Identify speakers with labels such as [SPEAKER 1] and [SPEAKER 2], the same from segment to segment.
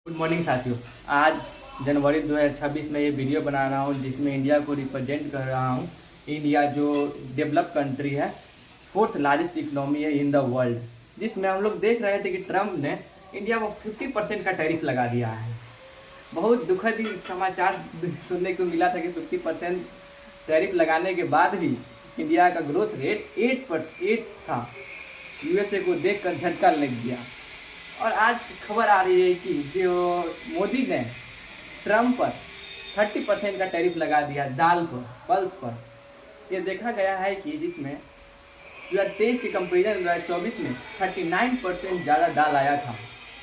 [SPEAKER 1] Good morning साथियों। आज जनवरी 2026 में ये वीडियो बना रहा हूँ जिसमें इंडिया को रिप्रेजेंट कर रहा हूँ। इंडिया जो डेवलप कंट्री है, फोर्थ लार्जेस्ट इकोनॉमी है इन द वर्ल्ड, जिसमें हम लोग देख रहे थे कि ट्रम्प ने इंडिया को 50% का टैरिफ लगा दिया है। बहुत दुखद ही समाचार सुनने को मिला था कि 50% टैरिफ लगाने के बाद भी इंडिया का ग्रोथ रेट 8 था। यूएसए को देखकर झटका लग गया। और आज खबर आ रही है कि जो मोदी ने ट्रम्प पर 30% का टैरिफ लगा दिया दाल पर, पल्स पर। ये देखा गया है कि जिसमें 2023 के कंपेरिजन 2024 में 39% ज़्यादा दाल आया था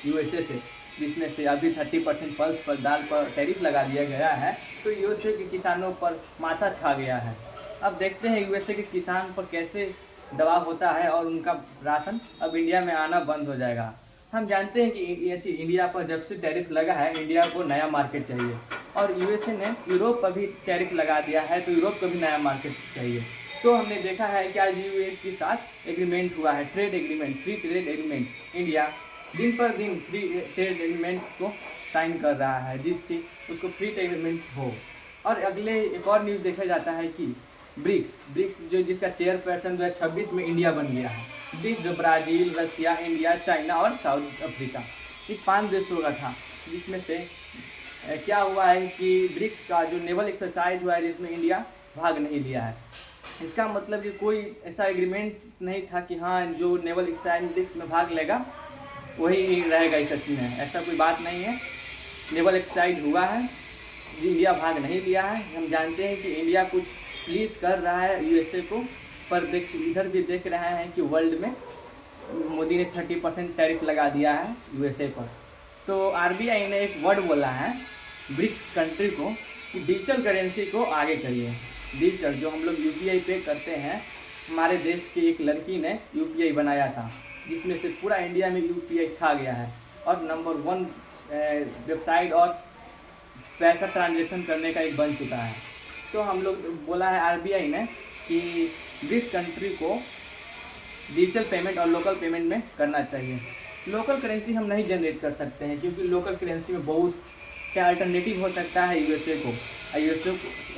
[SPEAKER 1] यूएसए से, जिसमें से अभी 30% पल्स पर दाल पर टैरिफ लगा दिया गया है। तो यूएसए के किसानों पर माथा छा गया है। अब देखते हैं यूएसए के किसान पर कैसे दबाव होता है और उनका राशन अब इंडिया में आना बंद हो जाएगा। हम जानते हैं कि इंडिया पर जब से टैरिफ लगा है, इंडिया को नया मार्केट चाहिए और यूएसए ने यूरोप पर भी टैरिफ लगा दिया है, तो यूरोप को भी नया मार्केट चाहिए। तो हमने देखा है कि आज यूएस के साथ एग्रीमेंट हुआ है, trade agreement, free trade agreement. India दिन पर दिन फ्री ट्रेड एग्रीमेंट को साइन कर रहा है जिससे उसको फ्री ट्रेड एग्रीमेंट हो। और अगले एक और न्यूज़ देखा जाता है कि ब्रिक्स जो जिसका चेयरपर्सन 2026 में इंडिया बन गया है। ब्रिक्स जो ब्राज़ील, रसिया, इंडिया, चाइना और साउथ अफ्रीका, ये 5 देशों का था, जिसमें से क्या हुआ है कि ब्रिक्स का जो नेवल एक्सरसाइज हुआ है जिसमें इंडिया भाग नहीं लिया है। इसका मतलब कि कोई ऐसा एग्रीमेंट नहीं था कि हाँ जो नेवल एक्सरसाइज ब्रिक्स में भाग लेगा वही रहेगा इस सच में। ऐसा कोई बात नहीं है। नेवल एक्सरसाइज हुआ है, इंडिया भाग नहीं लिया है। हम जानते हैं कि इंडिया कुछ प्लीज कर रहा है यूएसए को, पर इधर भी देख रहे हैं कि वर्ल्ड में मोदी ने 30% टैरिफ लगा दिया है यूएसए पर। तो आरबीआई ने एक वर्ड बोला है ब्रिक्स कंट्री को कि डिजिटल करेंसी को आगे करिए। डिजिटल जो हम लोग यूपीआई पे करते हैं, हमारे देश की एक लड़की ने यूपीआई बनाया था जिसमें से पूरा इंडिया में यूपीआई छा गया है और नंबर 1 वेबसाइट और पैसा ट्रांजेक्शन करने का एक बन चुका है। तो हम लोग बोला है आरबीआई ने कि ब्रिक्स कंट्री को डिजिटल पेमेंट और लोकल पेमेंट में करना चाहिए। लोकल करेंसी हम नहीं जनरेट कर सकते हैं क्योंकि लोकल करेंसी में बहुत क्या अल्टरनेटिव हो सकता है यूएसए को।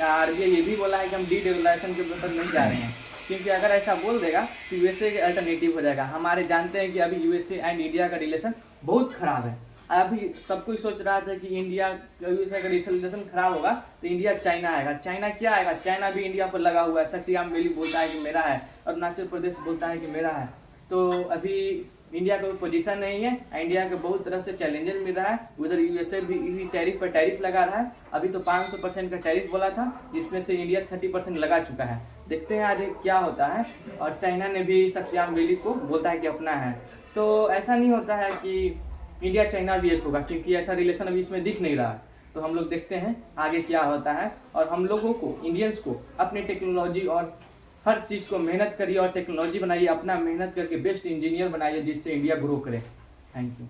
[SPEAKER 1] आरबीआई ये भी बोला है कि हम डीरेगुलेशन के ऊपर नहीं जा रहे हैं, क्योंकि अगर ऐसा बोल देगा तो यूएसए के अल्टरनेटिव हो जाएगा। हमारे जानते हैं कि अभी यूएसए एंड इंडिया का रिलेशन बहुत ख़राब है। अभी सब कुछ सोच रहा था कि इंडिया यूएसए का रिलेशन खराब होगा तो इंडिया चाइना आएगा। चाइना क्या आएगा? चाइना भी इंडिया पर लगा हुआ है। सत्याग्रह वैली बोलता है कि मेरा है, अरुणाचल प्रदेश बोलता है कि मेरा है। तो अभी इंडिया का कोई पोजीशन नहीं है। इंडिया के बहुत तरह से चैलेंजेस मिल रहा है। उधर यूएसए भी इसी टैरिफ पर टैरिफ लगा रहा है। अभी तो 500% का टैरिफ बोला था, जिसमें से इंडिया 30% लगा चुका है। देखते हैं आज क्या होता है। और चाइना ने भी सत्याग्रह वैली को बोलता है कि अपना है। तो ऐसा नहीं होता है कि इंडिया चाइना भी एक होगा, क्योंकि ऐसा रिलेशन अभी इसमें दिख नहीं रहा है। तो हम लोग देखते हैं आगे क्या होता है। और हम लोगों को, इंडियंस को, अपनी टेक्नोलॉजी और हर चीज़ को मेहनत करिए और टेक्नोलॉजी बनाइए, अपना मेहनत करके बेस्ट इंजीनियर बनाइए जिससे इंडिया ग्रो करे। Thank you.